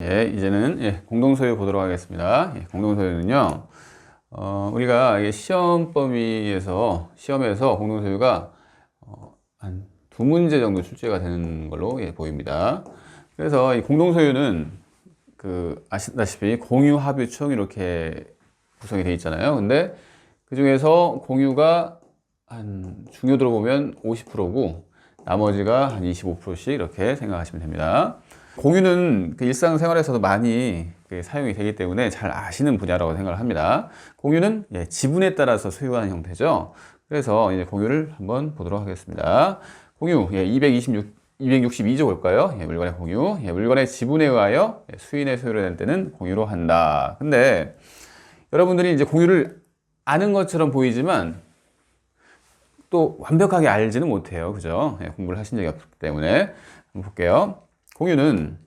이제는 공동소유 보도록 하겠습니다. 공동소유는요, 우리가 이게 시험 범위에서, 시험에서 공동소유가 한 2문제 정도 출제가 되는 걸로 보입니다. 그래서 이 공동소유는 아시다시피 공유, 합유, 총 이렇게 구성이 되어 있잖아요. 근데 그 중에서 공유가 한 중요도로 보면 50%고 나머지가 한 25%씩 이렇게 생각하시면 됩니다. 공유는 일상생활에서도 많이 사용이 되기 때문에 잘 아시는 분야라고 생각을 합니다. 공유는 지분에 따라서 소유하는 형태죠. 그래서 이제 공유를 한번 보도록 하겠습니다. 공유 262조 볼까요? 물건의 공유. 물건의 지분에 의하여 수인의 소유를 낼 때는 공유로 한다. 근데 여러분들이 이제 공유를 아는 것처럼 보이지만 또 완벽하게 알지는 못해요. 그죠? 공부를 하신 적이 없기 때문에 한번 볼게요. 공유는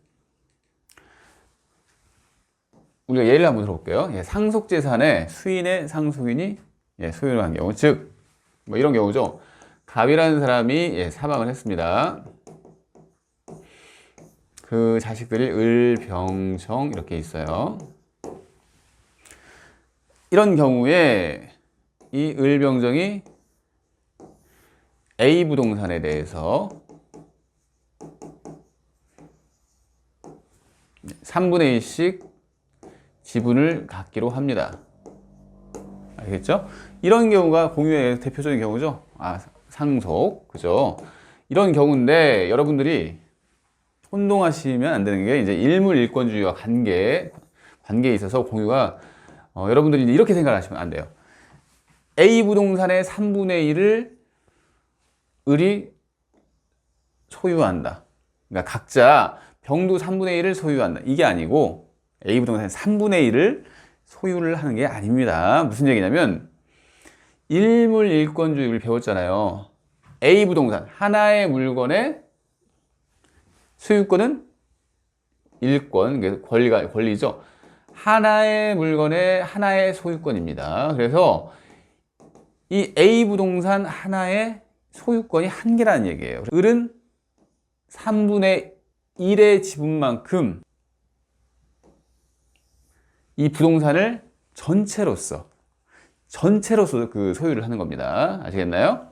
우리가 예를 한번 들어볼게요. 상속재산의 수인의 상속인이 소유를 한 경우, 즉 뭐 이런 경우죠. 갑이라는 사람이 사망을 했습니다. 그 자식들이 을, 병, 정 이렇게 있어요. 이런 경우에 이 을, 병, 정이 A 부동산에 대해서 3분의 1씩 지분을 갖기로 합니다. 알겠죠? 이런 경우가 공유의 대표적인 경우죠. 상속. 그죠? 이런 경우인데 여러분들이 혼동하시면 안 되는 게 이제 일물일권주의와 관계에 있어서 공유가 여러분들이 이렇게 생각하시면 안 돼요. A 부동산의 3분의 1을 을이 소유한다. 그러니까 각자 병도 3분의 1을 소유한다. 이게 아니고 A 부동산의 3분의 1을 소유를 하는 게 아닙니다. 무슨 얘기냐면 일물일권주의를 배웠잖아요. A 부동산 하나의 물건의 소유권은 일권, 권리죠. 하나의 물건의 하나의 소유권입니다. 그래서 이 A 부동산 하나의 소유권이 한 개라는 얘기예요. 을은 3분의 1의 지분만큼 이 부동산을 전체로서 그 소유를 하는 겁니다. 아시겠나요?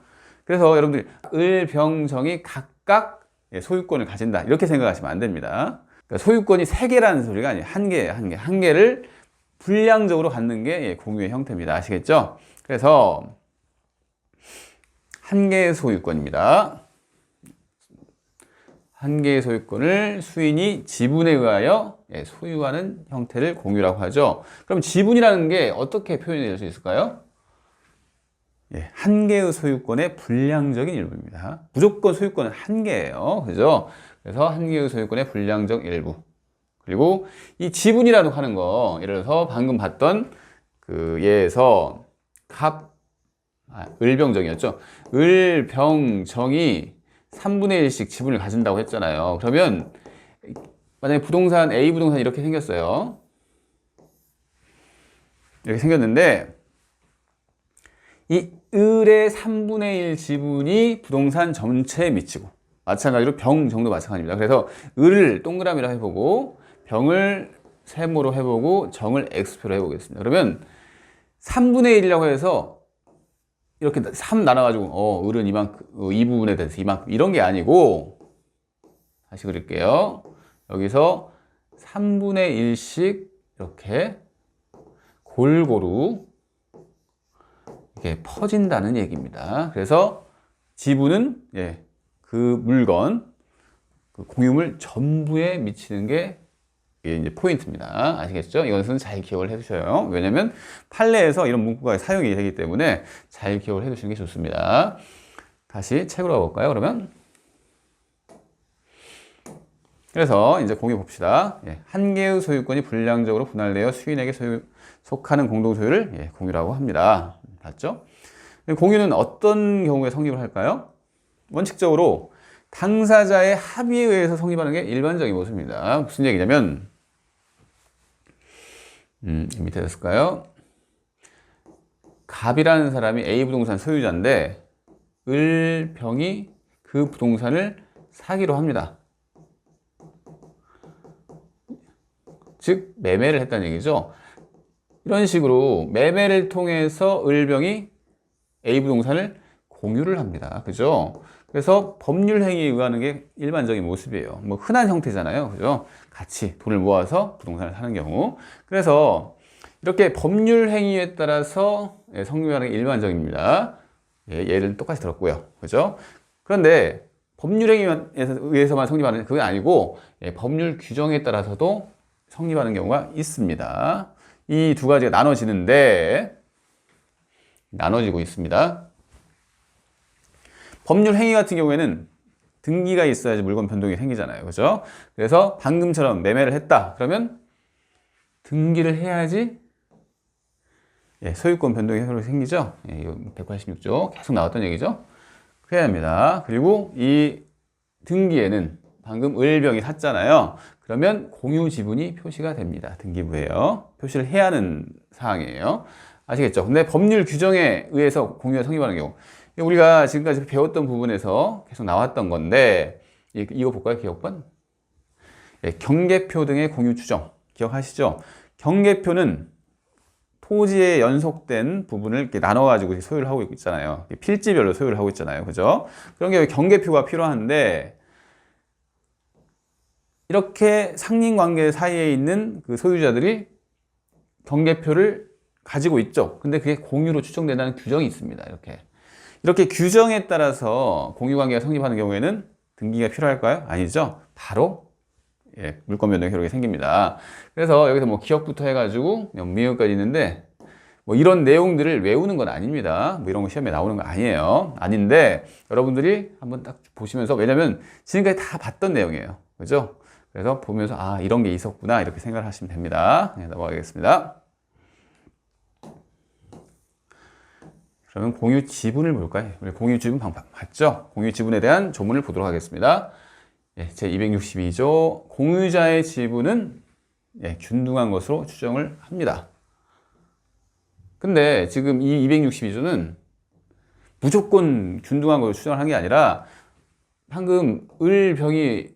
그래서 여러분들이 을, 병, 정이 각각 소유권을 가진다 이렇게 생각하시면 안 됩니다. 그러니까 소유권이 3개라는 소리가 아니에요. 한 개를 분량적으로 갖는 게 공유의 형태입니다. 아시겠죠? 그래서 한 개의 소유권입니다. 한 개의 소유권을 수인이 지분에 의하여 소유하는 형태를 공유라고 하죠. 그럼 지분이라는 게 어떻게 표현이 될 수 있을까요? 한 개의 소유권의 분량적인 일부입니다. 무조건 소유권은 한 개예요. 그죠? 그래서 한 개의 소유권의 분량적 일부. 그리고 이 지분이라고 하는 거, 예를 들어서 방금 봤던 그 예에서 을병정이었죠. 을병정이 3분의 1씩 지분을 가진다고 했잖아요. 그러면 만약에 부동산 A 부동산이 이렇게 생겼어요. 이렇게 생겼는데 이 을의 3분의 1 지분이 부동산 전체에 미치고 마찬가지로 병정도 마찬가지입니다. 그래서 을을 동그라미로 해보고 병을 세모로 해보고 정을 X표로 해보겠습니다. 그러면 3분의 1이라고 해서 이렇게 3 나눠가지고 을은 이만큼, 이 부분에 대해서 이만큼 이런 게 아니고 다시 그릴게요. 여기서 3분의 1씩 이렇게 골고루 이렇게 퍼진다는 얘기입니다. 그래서 지분은 그 물건, 그 공유물 전부에 미치는 게 이제 포인트입니다. 아시겠죠? 이것은 잘 기억을 해두셔요. 왜냐면 판례에서 이런 문구가 사용이 되기 때문에 잘 기억을 해두시는 게 좋습니다. 다시 책으로 가볼까요? 그러면 그래서 이제 공유 봅시다. 한 개의 소유권이 분량적으로 분할되어 수인에게 속하는 공동소유를 공유라고 합니다. 맞죠? 공유는 어떤 경우에 성립을 할까요? 원칙적으로 당사자의 합의에 의해서 성립하는 게 일반적인 모습입니다. 무슨 얘기냐면 밑에 됐을까요? 갑이라는 사람이 A 부동산 소유자인데 을, 병이 그 부동산을 사기로 합니다. 즉 매매를 했다는 얘기죠. 이런 식으로 매매를 통해서 을병이 A 부동산을 공유를 합니다. 그죠? 그래서 법률 행위에 의하는 게 일반적인 모습이에요. 뭐 흔한 형태잖아요. 그죠? 같이 돈을 모아서 부동산을 사는 경우. 그래서 이렇게 법률 행위에 따라서 성립하는 게 일반적입니다. 예를 똑같이 들었고요. 그죠? 그런데 법률 행위에 의해서만 성립하는 그게 아니고 법률 규정에 따라서도 성립하는 경우가 있습니다. 이 두 가지가 나눠지고 있습니다. 법률 행위 같은 경우에는 등기가 있어야지 물건 변동이 생기잖아요. 그죠? 그래서 방금처럼 매매를 했다. 그러면 등기를 해야지 소유권 변동이 생기죠. 이거 186조 계속 나왔던 얘기죠. 해야 합니다. 그리고 이 등기에는 방금 을병이 샀잖아요. 그러면 공유 지분이 표시가 됩니다. 등기부에요. 표시를 해야 하는 사항이에요. 아시겠죠? 근데 법률 규정에 의해서 공유가 성립하는 경우, 우리가 지금까지 배웠던 부분에서 계속 나왔던 건데, 이거 볼까요? 기억번? 경계표 등의 공유 추정. 기억하시죠? 경계표는 토지에 연속된 부분을 이렇게 나눠가지고 소유를 하고 있잖아요. 필지별로 소유를 하고 있잖아요. 그죠? 그런 게 경계표가 필요한데, 이렇게 상린관계 사이에 있는 그 소유자들이 경계표를 가지고 있죠. 근데 그게 공유로 추정된다는 규정이 있습니다. 이렇게 규정에 따라서 공유관계가 성립하는 경우에는 등기가 필요할까요? 아니죠. 바로 물권 변동 효력이 생깁니다. 그래서 여기서 뭐 기억부터 해가지고 미음까지 있는데 뭐 이런 내용들을 외우는 건 아닙니다. 뭐 이런 거 시험에 나오는 거 아니에요. 아닌데 여러분들이 한번 딱 보시면서, 왜냐면 지금까지 다 봤던 내용이에요. 그죠? 그래서 보면서 이런 게 있었구나 이렇게 생각을 하시면 됩니다. 넘어가겠습니다. 그러면 공유 지분을 볼까요? 우리 공유 지분 방법 봤죠? 공유 지분에 대한 조문을 보도록 하겠습니다. 제 262조 공유자의 지분은 균등한 것으로 추정을 합니다. 근데 지금 이 262조는 무조건 균등한 것으로 추정을 한 게 아니라 방금 을병이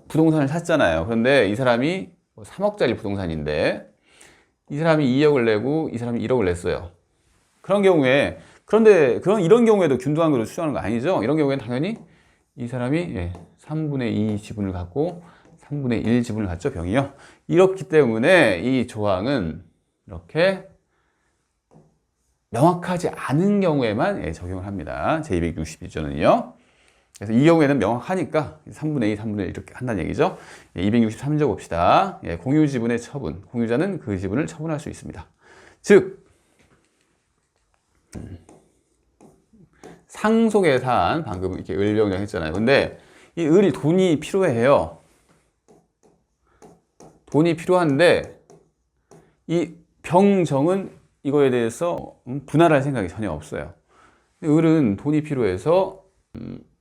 부동산을 샀잖아요. 그런데 이 사람이 3억짜리 부동산인데 이 사람이 2억을 내고 이 사람이 1억을 냈어요. 그런 경우에, 그런데 이런 경우에도 균등한 것으로 추정하는 거 아니죠? 이런 경우에는 당연히 이 사람이 3분의 2 지분을 갖고 3분의 1 지분을 갖죠, 병이요. 이렇기 때문에 이 조항은 이렇게 명확하지 않은 경우에만 적용을 합니다. 제262조는요. 그래서 이 경우에는 명확하니까 3분의 2, 3분의 1 이렇게 한다는 얘기죠. 263조 봅시다. 공유 지분의 처분. 공유자는 그 지분을 처분할 수 있습니다. 즉, 상속예산, 방금 이렇게 을병장 했잖아요. 근데 이 을이 돈이 필요해요. 돈이 필요한데 이 병정은 이거에 대해서 분할할 생각이 전혀 없어요. 을은 돈이 필요해서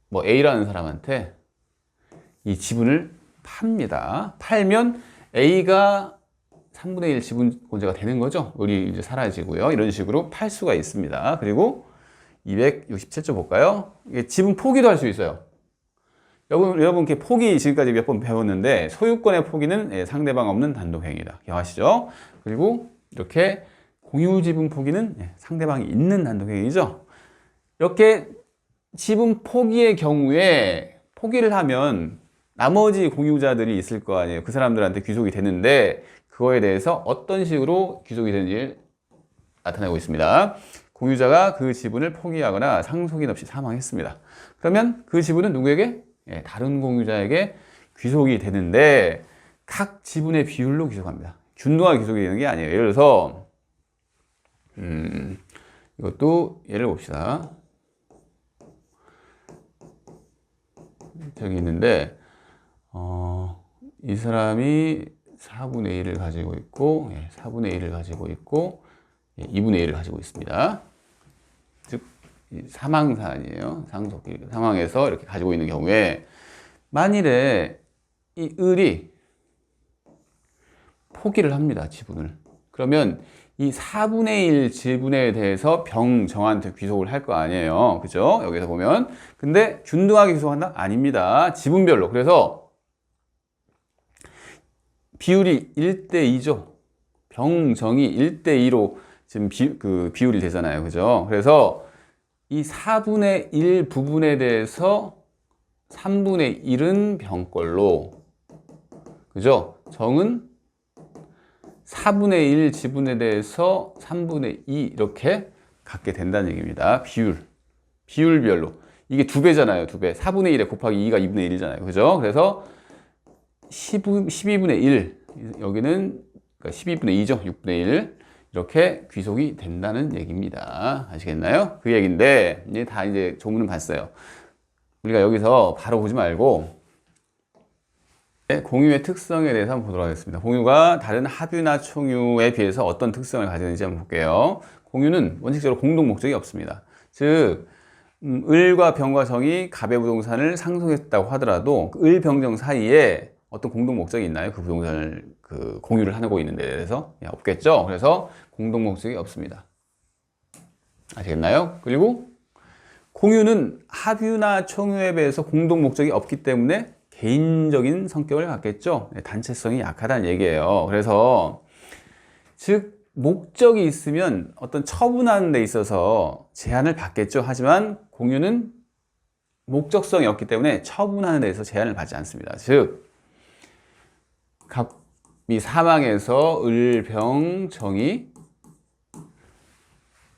뭐 A라는 사람한테 이 지분을 팝니다. 팔면 A가 3분의 1 지분권자가 되는 거죠. 을이 이제 사라지고요. 이런 식으로 팔 수가 있습니다. 그리고 267조 볼까요? 이게 지분 포기도 할 수 있어요. 여러분 이렇게 포기 지금까지 몇 번 배웠는데 소유권의 포기는 상대방 없는 단독행위다. 기억하시죠? 그리고 이렇게 공유 지분 포기는 상대방이 있는 단독행위죠. 이렇게 지분 포기의 경우에 포기를 하면 나머지 공유자들이 있을 거 아니에요. 그 사람들한테 귀속이 되는데 그거에 대해서 어떤 식으로 귀속이 되는지 나타내고 있습니다. 공유자가 그 지분을 포기하거나 상속인 없이 사망했습니다. 그러면 그 지분은 누구에게? 다른 공유자에게 귀속이 되는데 각 지분의 비율로 귀속합니다. 균등하게 귀속이 되는 게 아니에요. 예를 들어서 이것도 예를 봅시다. 저기 있는데 이 사람이 4분의 1을 가지고 있고 4분의 1을 가지고 있고 2분의 1을 가지고 있습니다. 즉 사망사안이에요. 상황에서 이렇게 가지고 있는 경우에 만일에 이 을이 포기를 합니다. 지분을. 그러면 이 4분의 1 지분에 대해서 병정한테 귀속을 할 거 아니에요. 그죠? 여기서 보면. 근데 균등하게 귀속한다? 아닙니다. 지분별로. 그래서 비율이 1대2죠. 병정이 1대2로 지금 비율이 되잖아요. 그죠? 그래서 이 4분의 1 부분에 대해서 3분의 1은 병걸로, 그죠? 정은 4분의 1 지분에 대해서 3분의 2 이렇게 갖게 된다는 얘기입니다. 비율별로. 이게 2배잖아요. 2배. 4분의 1에 곱하기 2가 2분의 1이잖아요. 그죠? 그래서 12분의 1, 여기는 12분의 2죠. 6분의 1. 이렇게 귀속이 된다는 얘기입니다. 아시겠나요? 그 얘기인데, 이제 조문은 봤어요. 우리가 여기서 바로 보지 말고, 공유의 특성에 대해서 한번 보도록 하겠습니다. 공유가 다른 합유나 총유에 비해서 어떤 특성을 가지는지 한번 볼게요. 공유는 원칙적으로 공동 목적이 없습니다. 즉, 을과 병과 정이 갑의 부동산을 상속했다고 하더라도 을, 병, 정 사이에 어떤 공동 목적이 있나요? 그 부동산을 공유를 하고 있는 데 대해서 없겠죠. 그래서 공동 목적이 없습니다. 아시겠나요? 그리고 공유는 합유나 총유에 비해서 공동 목적이 없기 때문에 개인적인 성격을 갖겠죠. 단체성이 약하다는 얘기예요. 그래서 즉 목적이 있으면 어떤 처분하는 데 있어서 제한을 받겠죠. 하지만 공유는 목적성이 없기 때문에 처분하는 데 있어서 제한을 받지 않습니다. 즉 갑이 사망해서 을, 병, 정이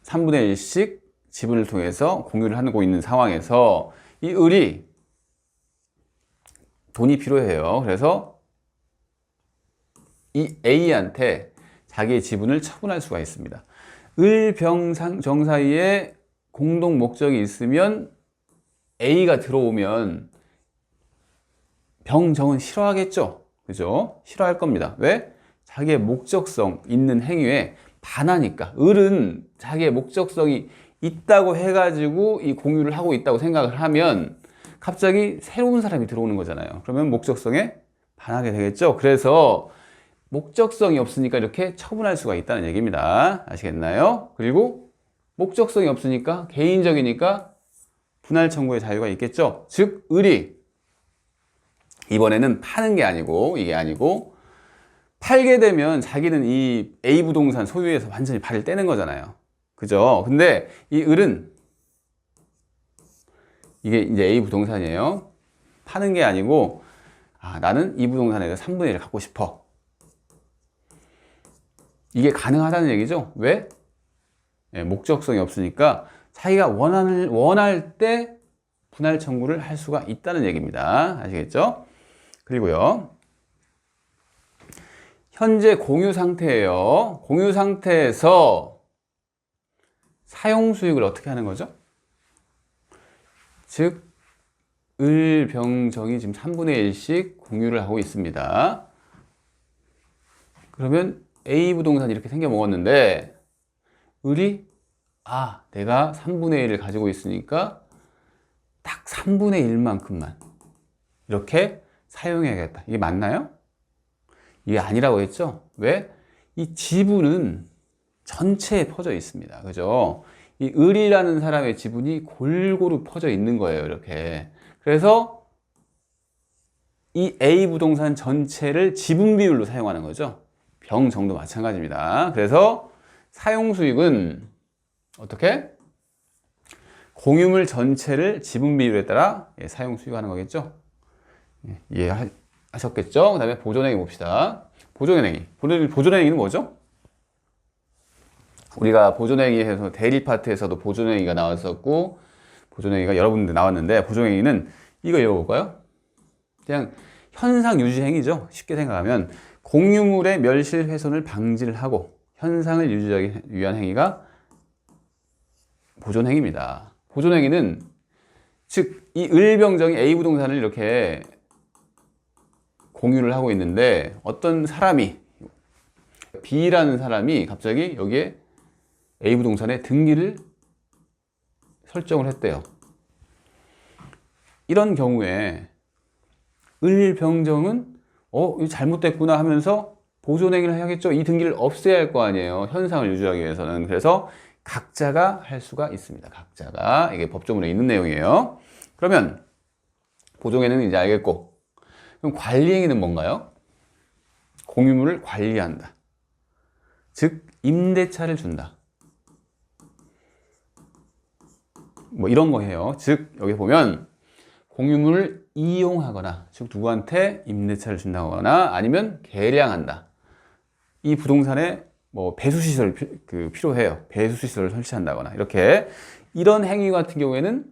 3분의 1씩 지분을 통해서 공유를 하고 있는 상황에서 이 을이 돈이 필요해요. 그래서 이 A한테 자기의 지분을 처분할 수가 있습니다. 을, 병, 정 사이에 공동 목적이 있으면 A가 들어오면 병, 정은 싫어하겠죠. 그죠? 싫어할 겁니다. 왜? 자기의 목적성 있는 행위에 반하니까. 을은 자기의 목적성이 있다고 해가지고 이 공유를 하고 있다고 생각을 하면 갑자기 새로운 사람이 들어오는 거잖아요. 그러면 목적성에 반하게 되겠죠. 그래서 목적성이 없으니까 이렇게 처분할 수가 있다는 얘기입니다. 아시겠나요? 그리고 목적성이 없으니까 개인적이니까 분할 청구의 자유가 있겠죠. 즉 을이 이번에는 파는 게 아니고 이게 아니고 팔게 되면 자기는 이 A 부동산 소유에서 완전히 발을 떼는 거잖아요. 그죠? 근데 이 을은 이게 이제 A 부동산이에요. 파는 게 아니고 나는 이 부동산에 대해서 3분의 1을 갖고 싶어. 이게 가능하다는 얘기죠. 왜? 목적성이 없으니까 자기가 원할 때 분할 청구를 할 수가 있다는 얘기입니다. 아시겠죠? 그리고요. 현재 공유 상태예요. 공유 상태에서 사용 수익을 어떻게 하는 거죠? 즉 을, 병, 정이 지금 3분의 1씩 공유를 하고 있습니다. 그러면 A 부동산 이렇게 생겨 먹었는데 을이 내가 3분의 1을 가지고 있으니까 딱 3분의 1만큼만 이렇게 사용해야겠다. 이게 맞나요? 이게 아니라고 했죠? 왜? 이 지분은 전체에 퍼져 있습니다. 그죠? 이 을이라는 사람의 지분이 골고루 퍼져 있는 거예요. 이렇게. 그래서 이 A 부동산 전체를 지분 비율로 사용하는 거죠. 병, 정도 마찬가지입니다. 그래서 사용 수익은 어떻게? 공유물 전체를 지분 비율에 따라 사용 수익하는 거겠죠. 이해하셨겠죠? 그 다음에 보존행위 봅시다. 보존행위. 보존행위는 뭐죠? 우리가 보존행위에서 대리 파트에서도 보존행위가 나왔었고 보존행위가 여러 군데 나왔는데 보존행위는 이거 읽어볼까요? 그냥 현상 유지 행위죠. 쉽게 생각하면 공유물의 멸실 훼손을 방지를 하고 현상을 유지하기 위한 행위가 보존행위입니다. 보존행위는 즉 이 을병정이 A 부동산을 이렇게 공유를 하고 있는데 어떤 사람이 B라는 사람이 갑자기 여기에 A 부동산에 등기를 설정을 했대요. 이런 경우에 을병정은 이거 잘못됐구나 하면서 보존행위를 해야겠죠. 이 등기를 없애야 할 거 아니에요. 현상을 유지하기 위해서는. 그래서 각자가 할 수가 있습니다. 각자가. 이게 법조문에 있는 내용이에요. 그러면 보존행위는 이제 알겠고 그럼 관리행위는 뭔가요? 공유물을 관리한다. 즉 임대차를 준다. 뭐 이런 거 해요. 즉 여기 보면 공유물을 이용하거나, 즉 누구한테 임대차를 준다거나 아니면 개량한다. 이 부동산에 뭐 배수시설 필요해요. 배수시설을 설치한다거나 이렇게 이런 행위 같은 경우에는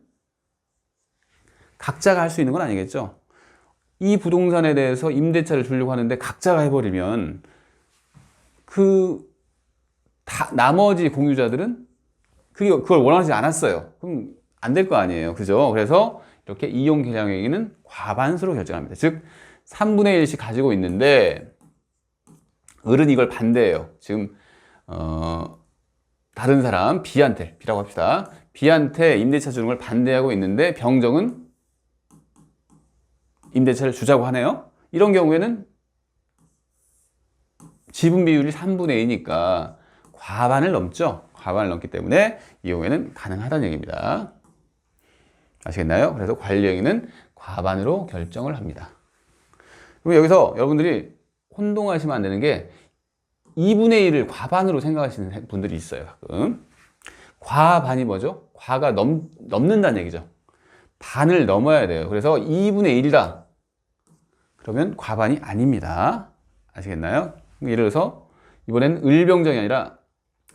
각자가 할 수 있는 건 아니겠죠. 이 부동산에 대해서 임대차를 주려고 하는데 각자가 해버리면 나머지 공유자들은 그걸 원하지 않았어요. 그럼 안 될 거 아니에요. 그죠? 그래서 이렇게 이용 개량 행위는 과반수로 결정합니다. 즉 3분의 1씩 가지고 있는데 을은 이걸 반대해요. 지금 다른 사람 B라고 합시다. B한테 임대차 주는 걸 반대하고 있는데 병정은 임대차를 주자고 하네요. 이런 경우에는 지분 비율이 3분의 2니까 과반을 넘죠. 과반을 넘기 때문에 이 경우에는 가능하다는 얘기입니다. 아시겠나요? 그래서 관리행위는 과반으로 결정을 합니다. 그럼 여기서 여러분들이 혼동하시면 안 되는 게 2분의 1을 과반으로 생각하시는 분들이 있어요. 가끔. 과반이 뭐죠? 과가 넘는다는 얘기죠. 반을 넘어야 돼요. 그래서 2분의 1이다. 그러면 과반이 아닙니다. 아시겠나요? 예를 들어서 이번에는 을병정이 아니라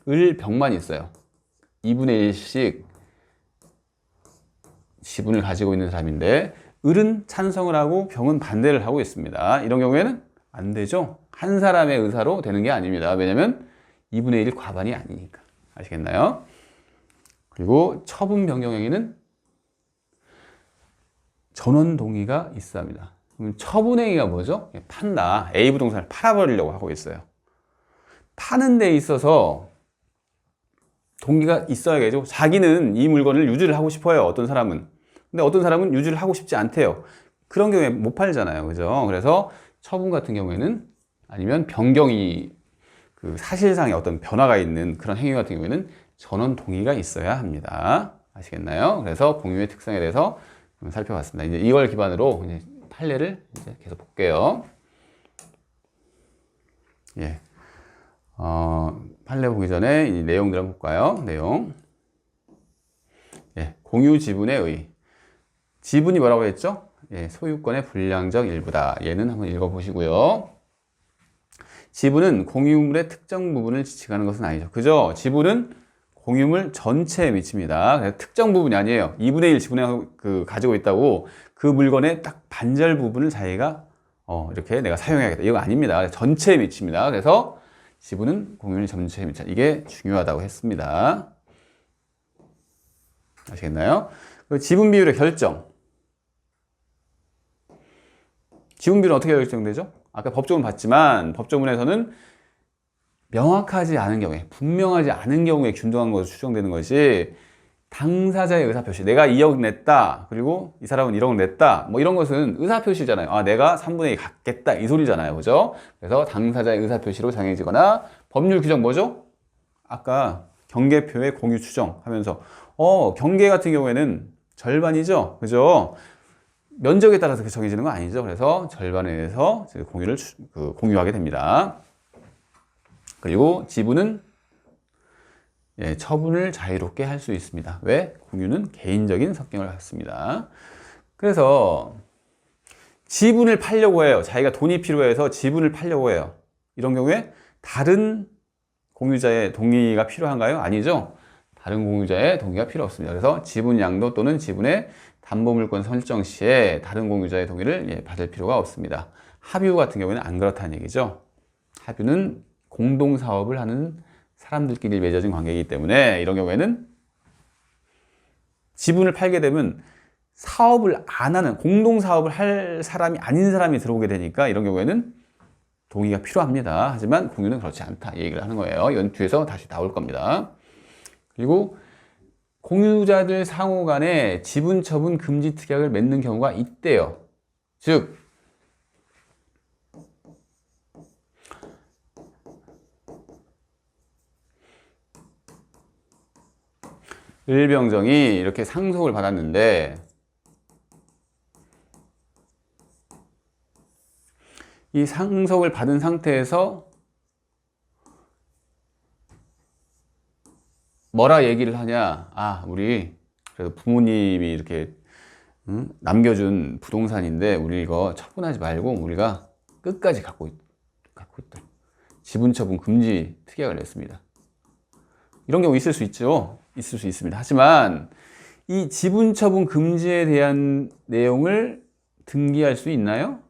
을병만 있어요. 2분의 1씩 지분을 가지고 있는 사람인데 을은 찬성을 하고 병은 반대를 하고 있습니다. 이런 경우에는 안 되죠. 한 사람의 의사로 되는 게 아닙니다. 왜냐하면 2분의 1 과반이 아니니까. 아시겠나요? 그리고 처분 변경 행위는 전원 동의가 있어야 합니다. 그럼 처분 행위가 뭐죠? 판다. A 부동산을 팔아버리려고 하고 있어요. 파는 데 있어서 동의가 있어야겠죠. 자기는 이 물건을 유지를 하고 싶어요. 어떤 사람은. 근데 어떤 사람은 유지를 하고 싶지 않대요. 그런 경우에 못 팔잖아요. 그죠? 그래서 처분 같은 경우에는 아니면 변경이 사실상의 어떤 변화가 있는 그런 행위 같은 경우에는 전원 동의가 있어야 합니다. 아시겠나요? 그래서 공유의 특성에 대해서 살펴봤습니다. 이제 이걸 기반으로 이제 판례를 이제 계속 볼게요. 예. 판례 보기 전에 이 내용들 한번 볼까요? 내용. 예. 공유 지분의 의. 지분이 뭐라고 했죠? 예. 소유권의 불량적 일부다. 얘는 한번 읽어보시고요. 지분은 공유물의 특정 부분을 지칭하는 것은 아니죠. 그죠? 지분은 공유물 전체에 미칩니다. 그래서 특정 부분이 아니에요. 2분의 1 지분을 가지고 있다고 그 물건의 딱 반절 부분을 자기가 이렇게 내가 사용해야겠다. 이거 아닙니다. 전체에 미칩니다. 그래서 지분은 공유물 전체에 미친다. 이게 중요하다고 했습니다. 아시겠나요? 지분 비율의 결정. 지분 비율은 어떻게 결정되죠? 아까 법조문 봤지만 법조문에서는 명확하지 않은 경우에, 분명하지 않은 경우에 균등한 것으로 추정되는 것이 당사자의 의사표시. 내가 2억 냈다. 그리고 이 사람은 1억 냈다. 뭐 이런 것은 의사표시잖아요. 아, 내가 3분의 2 갖겠다. 이 소리잖아요. 그죠? 그래서 당사자의 의사표시로 정해지거나 법률 규정 뭐죠? 아까 경계표의 공유 추정 하면서 경계 같은 경우에는 절반이죠. 그죠? 면적에 따라서 정해지는 거 아니죠. 그래서 절반에 의해서 공유하게 됩니다. 그리고 지분은 처분을 자유롭게 할 수 있습니다. 왜? 공유는 개인적인 성격을 갖습니다. 그래서 지분을 팔려고 해요. 자기가 돈이 필요해서 지분을 팔려고 해요. 이런 경우에 다른 공유자의 동의가 필요한가요? 아니죠. 다른 공유자의 동의가 필요 없습니다. 그래서 지분 양도 또는 지분의 담보물권 설정 시에 다른 공유자의 동의를 받을 필요가 없습니다. 합유 같은 경우에는 안 그렇다는 얘기죠. 합유는 공동사업을 하는 사람들끼리 맺어진 관계이기 때문에 이런 경우에는 지분을 팔게 되면 사업을 안 하는, 공동사업을 할 사람이 아닌 사람이 들어오게 되니까 이런 경우에는 동의가 필요합니다. 하지만 공유는 그렇지 않다. 이 얘기를 하는 거예요. 이건 뒤에서 다시 나올 겁니다. 그리고 공유자들 상호 간에 지분 처분 금지 특약을 맺는 경우가 있대요. 즉, 을병정이 이렇게 상속을 받았는데 이 상속을 받은 상태에서 뭐라 얘기를 하냐. 아, 우리 그래도 부모님이 이렇게 남겨준 부동산인데 우리 이거 처분하지 말고 우리가 끝까지 갖고 있다. 지분 처분 금지 특약을 냈습니다. 이런 경우 있을 수 있죠. 있을 수 있습니다. 하지만 이 지분 처분 금지에 대한 내용을 등기할 수 있나요?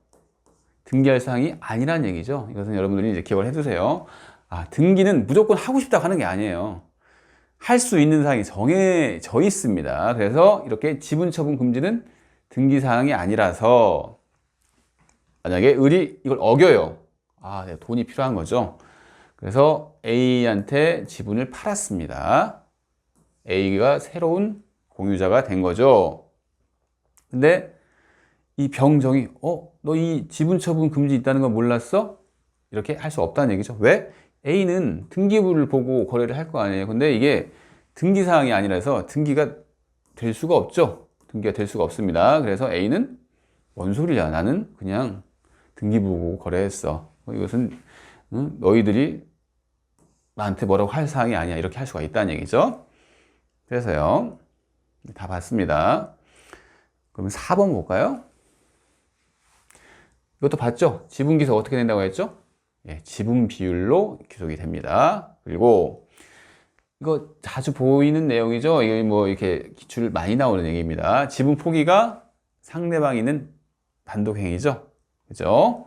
등기할 사항이 아니란 얘기죠. 이것은 여러분들이 이제 기억을 해두세요. 아, 등기는 무조건 하고 싶다고 하는 게 아니에요. 할 수 있는 사항이 정해져 있습니다. 그래서 이렇게 지분 처분 금지는 등기 사항이 아니라서 만약에 을이 이걸 어겨요. 아, 네, 돈이 필요한 거죠. 그래서 A한테 지분을 팔았습니다. A가 새로운 공유자가 된 거죠. 근데 이 병정이 너 이 지분 처분 금지 있다는 거 몰랐어? 이렇게 할 수 없다는 얘기죠. 왜? A는 등기부를 보고 거래를 할 거 아니에요. 근데 이게 등기 사항이 아니라서 등기가 될 수가 없죠. 등기가 될 수가 없습니다. 그래서 A는 뭔 소리야? 나는 그냥 등기부 보고 거래했어. 이것은 너희들이 나한테 뭐라고 할 사항이 아니야. 이렇게 할 수가 있다는 얘기죠. 그래서요. 다 봤습니다. 그러면 4번 볼까요? 이것도 봤죠? 지분 기속 어떻게 된다고 했죠? 예, 지분 비율로 기속이 됩니다. 그리고 이거 자주 보이는 내용이죠. 이게 뭐 이렇게 기출 많이 나오는 얘기입니다. 지분 포기가 상대방이 있는 단독행위죠. 그죠?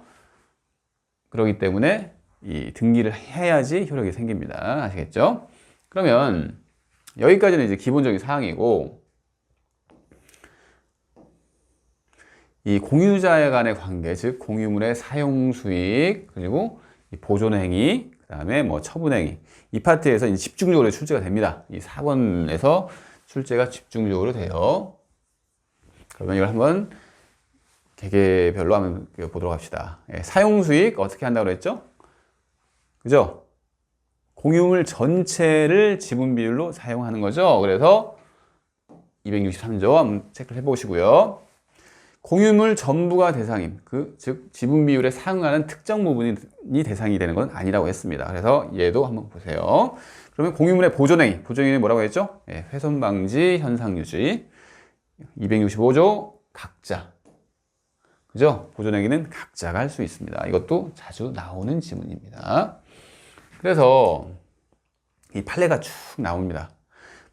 그렇기 때문에 이 등기를 해야지 효력이 생깁니다. 아시겠죠? 그러면 여기까지는 이제 기본적인 사항이고, 이 공유자 간의 관계, 즉 공유물의 사용 수익, 그리고 이 보존 행위, 그 다음에 뭐 처분 행위, 이 파트에서 이제 집중적으로 출제가 됩니다. 이 4번에서 출제가 집중적으로 돼요. 그러면 이걸 한번 개개별로 한번 보도록 합시다. 예, 사용 수익 어떻게 한다고 그랬죠? 그죠? 공유물 전체를 지분 비율로 사용하는 거죠. 그래서 263조 한번 체크를 해보시고요. 공유물 전부가 대상인, 즉 지분 비율에 상응하는 특정 부분이 대상이 되는 건 아니라고 했습니다. 그래서 얘도 한번 보세요. 그러면 공유물의 보존행위, 보존행위 뭐라고 했죠? 예, 훼손 방지, 현상 유지. 265조 각자. 그죠? 보존행위는 각자가 할 수 있습니다. 이것도 자주 나오는 지문입니다. 그래서 이 판례가 쭉 나옵니다.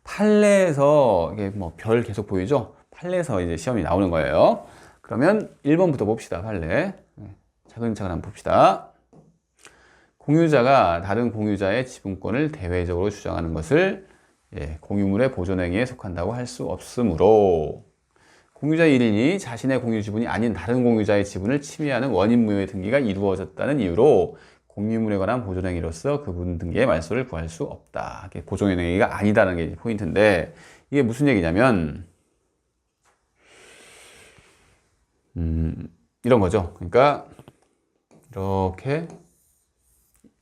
판례에서 이게 뭐 별 계속 보이죠? 판례에서 이제 시험이 나오는 거예요. 그러면 1번부터 봅시다. 판례. 차근차근 한번 봅시다. 공유자가 다른 공유자의 지분권을 대외적으로 주장하는 것을 공유물의 보존행위에 속한다고 할 수 없으므로, 공유자 1인이 자신의 공유 지분이 아닌 다른 공유자의 지분을 침해하는 원인무효의 등기가 이루어졌다는 이유로 공유물에 관한 보존행위로서 그분 등기의 말소를 구할 수 없다. 보존행위가 아니다라는 게 포인트인데, 이게 무슨 얘기냐면 이런 거죠. 그러니까 이렇게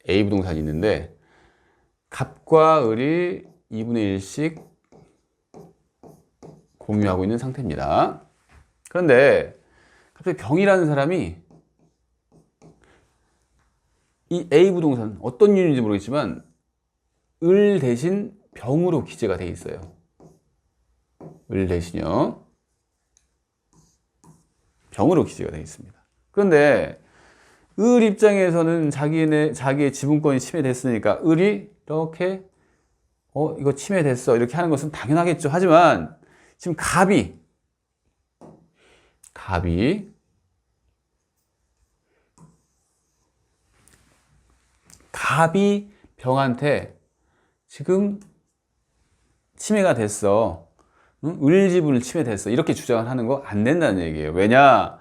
A 부동산이 있는데 갑과 을이 2분의 1씩 공유하고 있는 상태입니다. 그런데 갑자기 병이라는 사람이 이 A 부동산, 어떤 이유인지 모르겠지만 을 대신 병으로 기재가 돼 있어요. 을 대신요. 병으로 기재가 되어 있습니다. 그런데 을 입장에서는 자기의 지분권이 침해됐으니까 을이 이렇게 이거 침해됐어 이렇게 하는 것은 당연하겠죠. 하지만 지금 갑이 병한테 지금 침해가 됐어. 을 지분을 침해됐어. 이렇게 주장을 하는 거 안 된다는 얘기예요. 왜냐?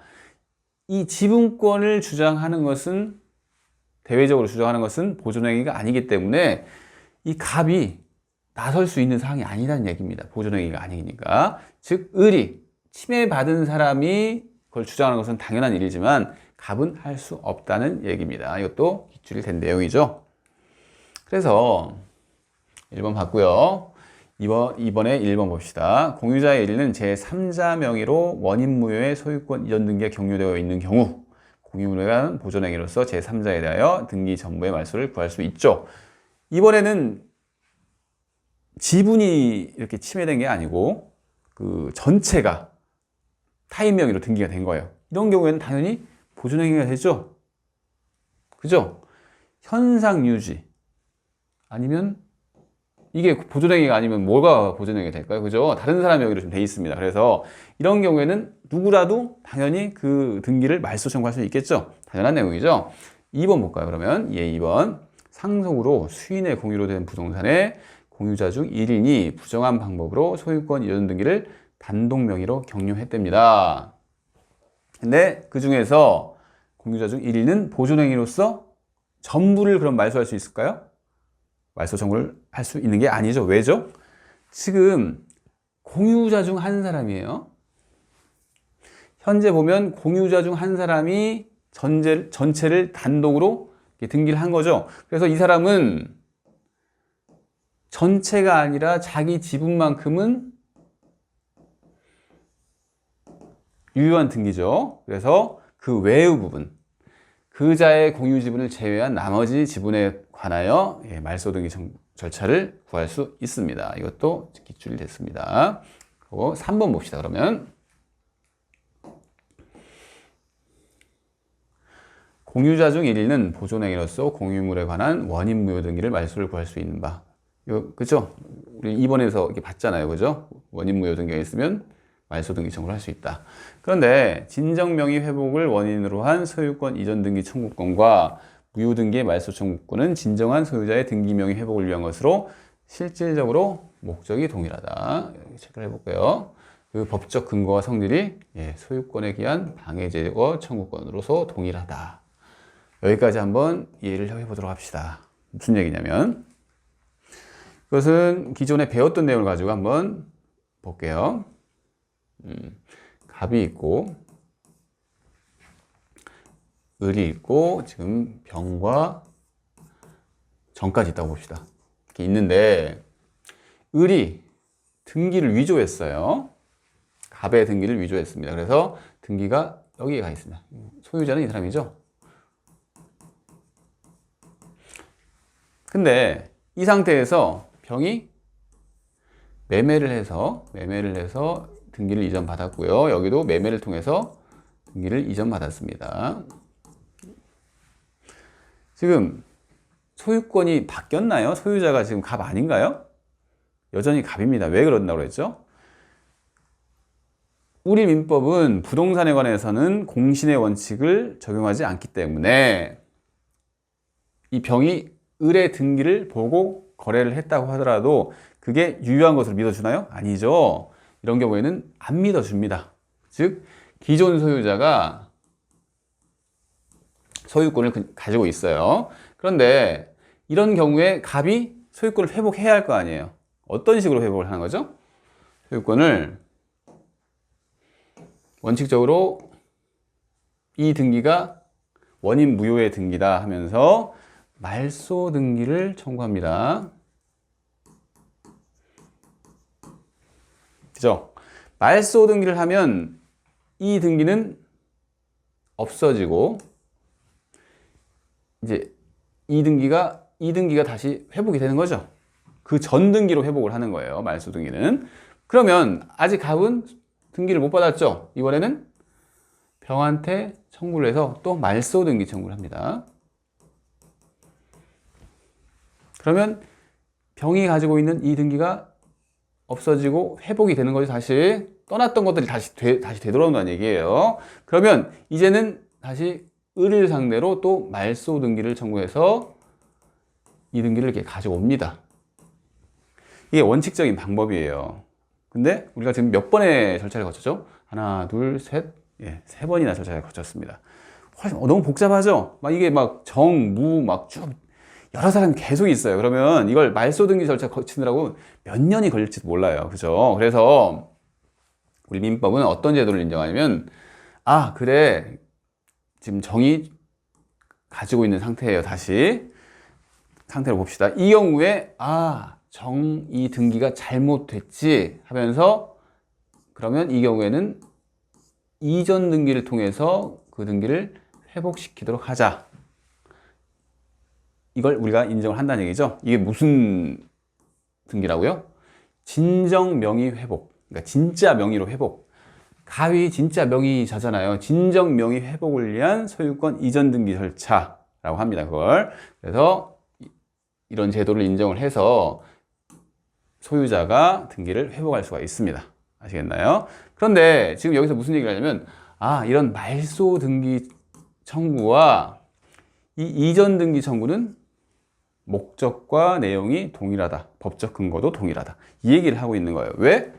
이 지분권을 주장하는 것은, 대외적으로 주장하는 것은 보존행위가 아니기 때문에 이 갑이 나설 수 있는 사항이 아니라는 얘기입니다. 보존행위가 아니니까. 즉, 을이 침해받은 사람이 그걸 주장하는 것은 당연한 일이지만 갑은 할 수 없다는 얘기입니다. 이것도 기출이 된 내용이죠. 그래서 1번 봤고요. 이번에 1번 봅시다. 공유자의 1위는 제3자 명의로 원인무효의 소유권 이전 등기가 경료되어 있는 경우 공유물에 관한 보존행위로서 제3자에 대하여 등기 전부의 말소를 구할 수 있죠. 이번에는 지분이 이렇게 침해된 게 아니고 그 전체가 타인 명의로 등기가 된 거예요. 이런 경우에는 당연히 보존행위가 되죠. 그죠? 현상 유지 아니면 이게 보존행위가 아니면 뭐가 보존행위가 될까요? 그죠? 다른 사람 명의로 좀 돼 있습니다. 그래서 이런 경우에는 누구라도 당연히 그 등기를 말소 청구할 수 있겠죠. 당연한 내용이죠. 2번 볼까요? 그러면 2번 상속으로 수인의 공유로 된 부동산의 공유자 중 1인이 부정한 방법으로 소유권 이전 등기를 단독 명의로 격려했답니다. 근데 그 중에서 공유자 중 1인은 보존행위로서 전부를 그럼 말소할 수 있을까요? 말소 청구를 할 수 있는 게 아니죠. 왜죠? 지금 공유자 중 한 사람이에요. 현재 보면 공유자 중 한 사람이 전체를 단독으로 등기를 한 거죠. 그래서 이 사람은 전체가 아니라 자기 지분만큼은 유효한 등기죠. 그래서 그 외의 부분, 그자의 공유 지분을 제외한 나머지 지분에 관하여 말소 등기 절차를 구할 수 있습니다. 이것도 기출이 됐습니다. 그리고 3번 봅시다. 그러면 공유자 중 1인은 보존행위로서 공유물에 관한 원인 무효 등기를 말소를 구할 수 있는 바. 이거 그죠? 우리 2번에서 이렇게 봤잖아요. 그죠? 원인 무효 등기가 있으면 말소 등기 청구를 할 수 있다. 그런데 진정 명의 회복을 원인으로 한 소유권 이전 등기 청구권과 무효 등기의 말소 청구권은 진정한 소유자의 등기 명의 회복을 위한 것으로 실질적으로 목적이 동일하다. 체크를 해볼게요. 그 법적 근거와 성질이 소유권에 기한 방해 제거 청구권으로서 동일하다. 여기까지 한번 이해를 해보도록 합시다. 무슨 얘기냐면 이것은 기존에 배웠던 내용을 가지고 한번 볼게요. 갑이 있고 을이 있고 지금 병과 정까지 있다고 봅시다. 이렇게 있는데 을이 등기를 위조했어요. 갑의 등기를 위조했습니다. 그래서 등기가 여기에 가 있습니다. 소유자는 이 사람이죠. 근데 이 상태에서 병이 매매를 해서 등기를 이전받았고요. 여기도 매매를 통해서 등기를 이전받았습니다. 지금 소유권이 바뀌었나요? 소유자가 지금 갑 아닌가요? 여전히 갑입니다. 왜 그런다고 그랬죠? 우리 민법은 부동산에 관해서는 공신의 원칙을 적용하지 않기 때문에 이 병이 을의 등기를 보고 거래를 했다고 하더라도 그게 유효한 것으로 믿어주나요? 아니죠. 이런 경우에는 안 믿어줍니다. 즉 기존 소유자가 소유권을 가지고 있어요. 그런데 이런 경우에 갑이 소유권을 회복해야 할 거 아니에요. 어떤 식으로 회복을 하는 거죠? 소유권을 원칙적으로 이 등기가 원인 무효의 등기다 하면서 말소 등기를 청구합니다. 그죠? 말소 등기를 하면 이 등기는 없어지고 이제 이 등기가 다시 회복이 되는 거죠. 그 전 등기로 회복을 하는 거예요. 말소 등기는. 그러면 아직 갑은 등기를 못 받았죠. 이번에는 병한테 청구를 해서 또 말소 등기 청구를 합니다. 그러면 병이 가지고 있는 이 등기가 없어지고 회복이 되는 거죠. 다시 떠났던 것들이 다시 되돌아온다는 얘기예요. 그러면 이제는 다시 을을 상대로 또 말소 등기를 청구해서 이 등기를 이렇게 가지고 옵니다. 이게 원칙적인 방법이에요. 근데 우리가 지금 몇 번의 절차를 거쳤죠? 하나, 둘, 셋, 세 번이나 절차를 거쳤습니다. 너무 복잡하죠? 이게 정, 무, 쭉 여러 사람이 계속 있어요. 그러면 이걸 말소 등기 절차 거치느라고 몇 년이 걸릴지도 몰라요. 그죠? 그래서 우리 민법은 어떤 제도를 인정하냐면, 그래. 지금 정이 가지고 있는 상태예요. 다시 상태를 봅시다. 이 경우에 이 등기가 잘못됐지 하면서 그러면 이 경우에는 이전 등기를 통해서 그 등기를 회복시키도록 하자. 이걸 우리가 인정을 한다는 얘기죠. 이게 무슨 등기라고요? 진정 명의 회복. 그러니까 진짜 명의로 회복. 가위 진짜 명의자잖아요. 진정 명의 회복을 위한 소유권 이전 등기 절차라고 합니다. 그걸. 그래서 이런 제도를 인정을 해서 소유자가 등기를 회복할 수가 있습니다. 아시겠나요? 그런데 지금 여기서 무슨 얘기를 하냐면, 이런 말소 등기 청구와 이 이전 등기 청구는 목적과 내용이 동일하다. 법적 근거도 동일하다. 이 얘기를 하고 있는 거예요. 왜?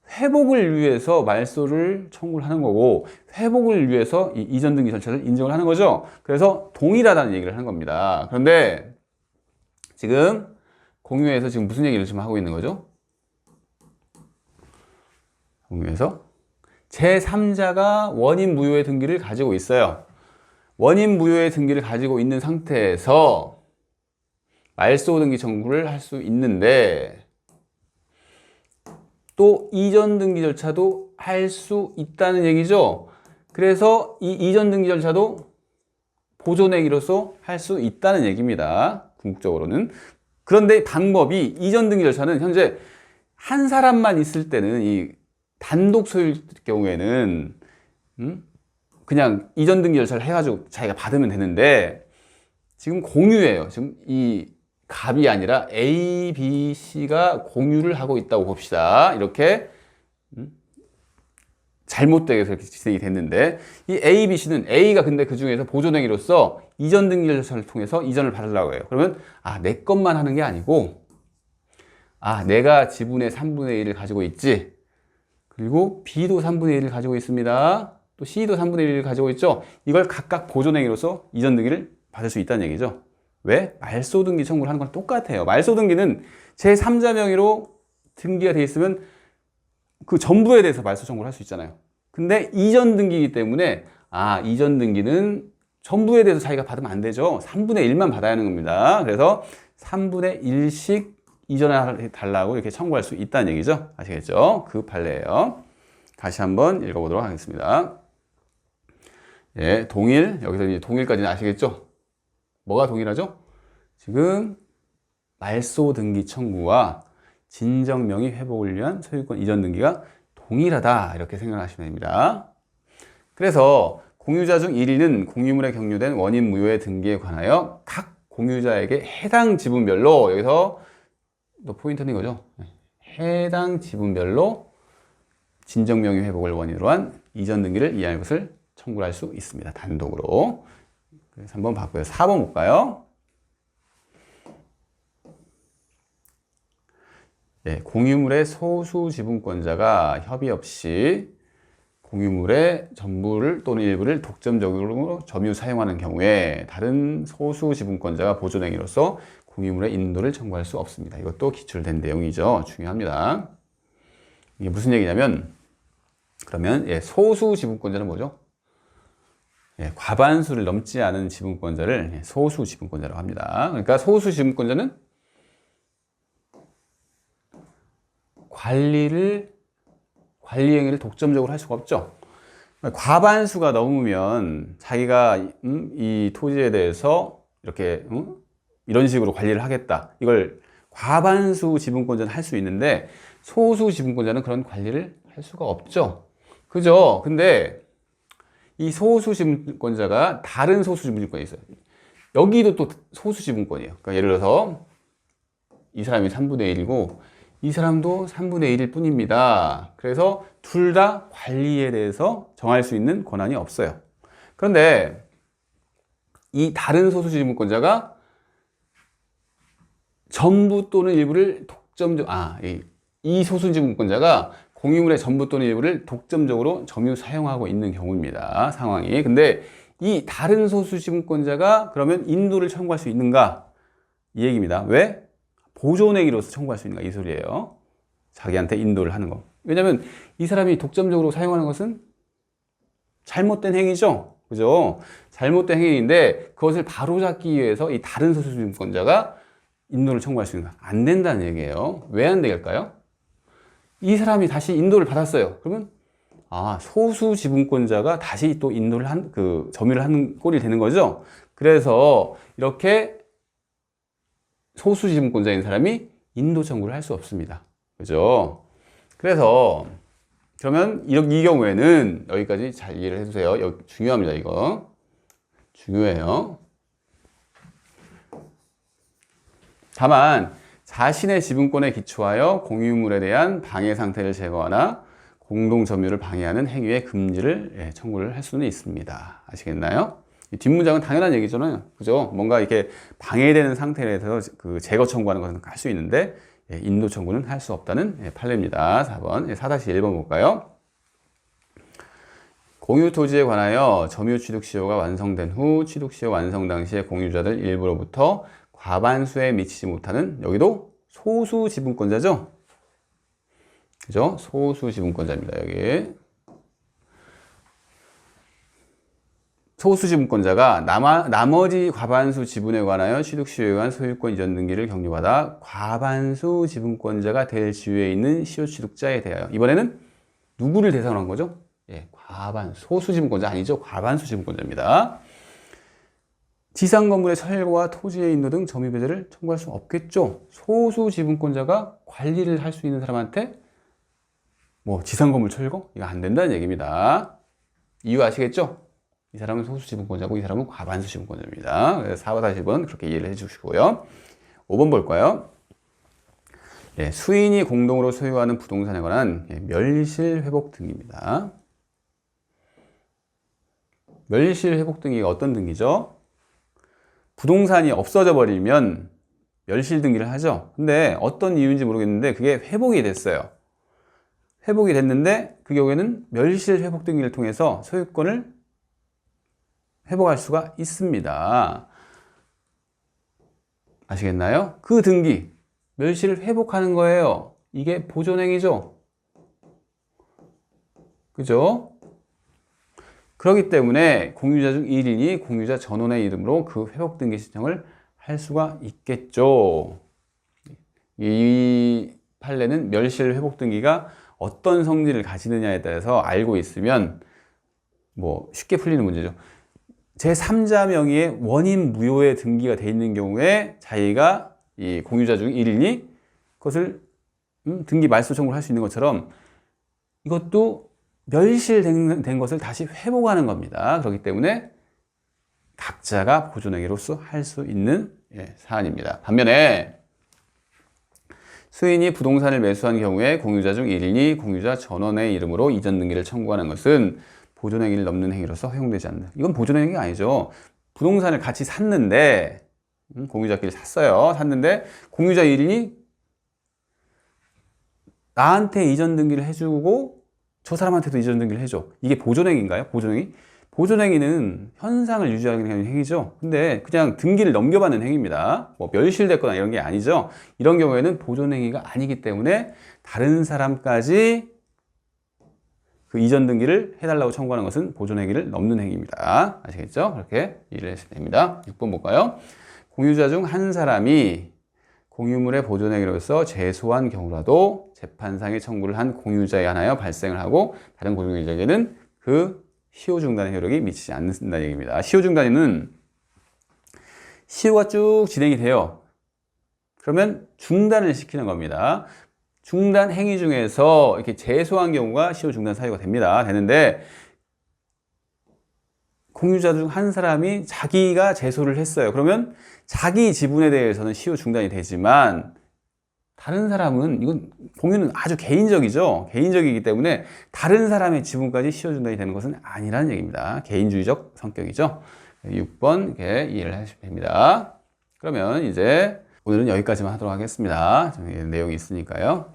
회복을 위해서 말소를 청구를 하는 거고, 회복을 위해서 이 이전 등기 절차를 인정을 하는 거죠. 그래서 동일하다는 얘기를 하는 겁니다. 그런데 지금 공유에서 지금 무슨 얘기를 지금 하고 있는 거죠? 공유에서 제3자가 원인 무효의 등기를 가지고 있어요. 원인 무효의 등기를 가지고 있는 상태에서 말소 등기 청구를 할 수 있는데, 또 이전 등기 절차도 할 수 있다는 얘기죠. 그래서 이 이전 등기 절차도 보존행위로서 할 수 있다는 얘기입니다. 궁극적으로는. 그런데 방법이, 이전 등기 절차는 현재 한 사람만 있을 때는, 이 단독 소유일 경우에는 그냥 이전 등기 절차를 해가지고 자기가 받으면 되는데, 지금 공유예요. 지금 이 갑이 아니라 A, B, C가 공유를 하고 있다고 봅시다. 이렇게 잘못되게 그렇게 진행이 됐는데, 이 A, B, C는 A가 근데 그 중에서 보존행위로서 이전 등기 절차를 통해서 이전을 받으려고 해요. 그러면 내 것만 하는 게 아니고, 내가 지분의 3분의 1을 가지고 있지, 그리고 B도 3분의 1을 가지고 있습니다. 또 C도 3분의 1을 가지고 있죠. 이걸 각각 보존행위로서 이전 등기를 받을 수 있다는 얘기죠. 왜? 말소 등기 청구를 하는 건 똑같아요. 말소 등기는 제3자 명의로 등기가 돼 있으면 그 전부에 대해서 말소 청구를 할 수 있잖아요. 근데 이전 등기이기 때문에 이전 등기는 전부에 대해서 자기가 받으면 안 되죠. 3분의 1만 받아야 하는 겁니다. 그래서 3분의 1씩 이전해 달라고 이렇게 청구할 수 있다는 얘기죠. 아시겠죠? 그 판례예요. 다시 한번 읽어보도록 하겠습니다. 예, 동일. 여기서 이제 동일까지는 아시겠죠? 뭐가 동일하죠? 지금 말소 등기 청구와 진정 명의 회복을 위한 소유권 이전 등기가 동일하다, 이렇게 생각하시면 됩니다. 그래서 공유자 중 1위는 공유물에 경유된 원인 무효의 등기에 관하여 각 공유자에게 해당 지분별로, 여기서 또 포인트는 이거죠. 해당 지분별로 진정 명의 회복을 원인으로 한 이전 등기를 이해할 것을 청구할 수 있습니다. 단독으로. 그래서 한번 봤고요. 4번 볼까요? 네, 공유물의 소수 지분권자가 협의 없이 공유물의 전부를 또는 일부를 독점적으로 점유 사용하는 경우에 다른 소수 지분권자가 보존행위로서 공유물의 인도를 청구할 수 없습니다. 이것도 기출된 내용이죠. 중요합니다. 이게 무슨 얘기냐면, 그러면 소수 지분권자는 뭐죠? 과반수를 넘지 않은 지분권자를 소수 지분권자라고 합니다. 그러니까 소수 지분권자는 관리 행위를 독점적으로 할 수가 없죠. 과반수가 넘으면 자기가 이 토지에 대해서 이렇게 이런 식으로 관리를 하겠다, 이걸 과반수 지분권자는 할 수 있는데 소수 지분권자는 그런 관리를 할 수가 없죠. 그죠? 근데 이 소수 지분권자가 다른 소수 지분권이 있어요. 여기도 또 소수 지분권이에요. 그러니까 예를 들어서 이 사람이 3분의 1이고 이 사람도 3분의 1일 뿐입니다. 그래서 둘 다 관리에 대해서 정할 수 있는 권한이 없어요. 그런데 이 다른 소수 지분권자가 전부 또는 일부를 이 소수 지분권자가 공유물의 전부 또는 일부를 독점적으로 점유 사용하고 있는 경우입니다. 상황이. 근데 이 다른 소수 지분권자가 그러면 인도를 청구할 수 있는가? 이 얘기입니다. 왜? 보존행위로서 청구할 수 있는가? 이 소리예요. 자기한테 인도를 하는 거. 왜냐면 이 사람이 독점적으로 사용하는 것은 잘못된 행위죠. 그죠? 잘못된 행위인데 그것을 바로잡기 위해서 이 다른 소수 지분권자가 인도를 청구할 수 있는가? 안 된다는 얘기예요. 왜 안 될까요? 이 사람이 다시 인도를 받았어요. 그러면 소수 지분권자가 다시 또 인도를 점유를 한 꼴이 되는 거죠. 그래서 이렇게 소수 지분권자인 사람이 인도 청구를 할 수 없습니다. 그죠? 그래서 그러면 이 경우에는 여기까지 잘 이해를 해주세요. 여기 중요합니다. 이거 중요해요. 다만 자신의 지분권에 기초하여 공유물에 대한 방해 상태를 제거하나 공동 점유를 방해하는 행위의 금지를 청구를 할 수는 있습니다. 아시겠나요? 이 뒷문장은 당연한 얘기잖아요. 그죠? 뭔가 이렇게 방해되는 상태에 대해서 그 제거 청구하는 것은 할 수 있는데 인도 청구는 할 수 없다는 판례입니다. 4번, 4-1번 볼까요? 공유 토지에 관하여 점유 취득 시효가 완성된 후 취득 시효 완성 당시에 공유자들 일부로부터 과반수에 미치지 못하는, 여기도 소수 지분권자죠? 그죠? 소수 지분권자입니다. 여기 소수 지분권자가 나머지 과반수 지분에 관하여 취득 시효에 의한 소유권 이전 등기를 격려받아 과반수 지분권자가 될 지위에 있는 시효 취득자에 대하여, 이번에는 누구를 대상으로 한 거죠? 소수 지분권자 아니죠? 과반수 지분권자입니다. 지상 건물의 철거와 토지의 인도 등 점유 배제를 청구할 수 없겠죠. 소수 지분권자가 관리를 할 수 있는 사람한테 지상 건물 철거? 이거 안 된다는 얘기입니다. 이유 아시겠죠? 이 사람은 소수 지분권자고 이 사람은 과반수 지분권자입니다. 그래서 4-10번 그렇게 이해를 해 주시고요. 5번 볼까요? 수인이 공동으로 소유하는 부동산에 관한 멸실 회복 등기입니다. 멸실 회복 등기가 어떤 등기죠? 부동산이 없어져 버리면 멸실 등기를 하죠. 근데 어떤 이유인지 모르겠는데 그게 회복이 됐어요. 회복이 됐는데 그 경우에는 멸실 회복 등기를 통해서 소유권을 회복할 수가 있습니다. 아시겠나요? 그 등기, 멸실을 회복하는 거예요. 이게 보존행위죠. 그죠? 그렇기 때문에 공유자 중 1인이 공유자 전원의 이름으로 그 회복 등기 신청을 할 수가 있겠죠. 이 판례는 멸실 회복 등기가 어떤 성질을 가지느냐에 따라서 알고 있으면 쉽게 풀리는 문제죠. 제3자 명의의 원인 무효의 등기가 돼 있는 경우에 자기가 이 공유자 중 1인이 그것을 등기 말소 청구를 할 수 있는 것처럼 이것도 멸실된 것을 다시 회복하는 겁니다. 그렇기 때문에 각자가 보존행위로서 할 수 있는 사안입니다. 반면에 수인이 부동산을 매수한 경우에 공유자 중 1인이 공유자 전원의 이름으로 이전 등기를 청구하는 것은 보존행위를 넘는 행위로서 허용되지 않는, 이건 보존행위가 아니죠. 부동산을 같이 샀는데 공유자끼리 샀는데 공유자 1인이 나한테 이전 등기를 해주고 저 사람한테도 이전 등기를 해줘. 이게 보존행위인가요? 보존행위? 보존행위는 현상을 유지하는 행위죠. 근데 그냥 등기를 넘겨받는 행위입니다. 멸실됐거나 이런 게 아니죠. 이런 경우에는 보존행위가 아니기 때문에 다른 사람까지 그 이전 등기를 해달라고 청구하는 것은 보존행위를 넘는 행위입니다. 아시겠죠? 그렇게 이해를 하시면 됩니다. 6번 볼까요? 공유자 중 한 사람이 공유물의 보존행위로서 제소한 경우라도 재판상의 청구를 한 공유자에 한하여 발생을 하고 다른 공유자에게는 그 시효 중단의 효력이 미치지 않는다는 얘기입니다. 시효 중단에는 시효가 쭉 진행이 돼요. 그러면 중단을 시키는 겁니다. 중단 행위 중에서 이렇게 제소한 경우가 시효 중단 사유가 되는데 공유자 중 한 사람이 자기가 제소를 했어요. 그러면 자기 지분에 대해서는 시효 중단이 되지만 다른 사람은, 이건 공유는 아주 개인적이죠. 개인적이기 때문에 다른 사람의 지분까지 시효 중단이 되는 것은 아니라는 얘기입니다. 개인주의적 성격이죠. 6번 이렇게 이해를 하시면 됩니다. 그러면 이제 오늘은 여기까지만 하도록 하겠습니다. 내용이 있으니까요.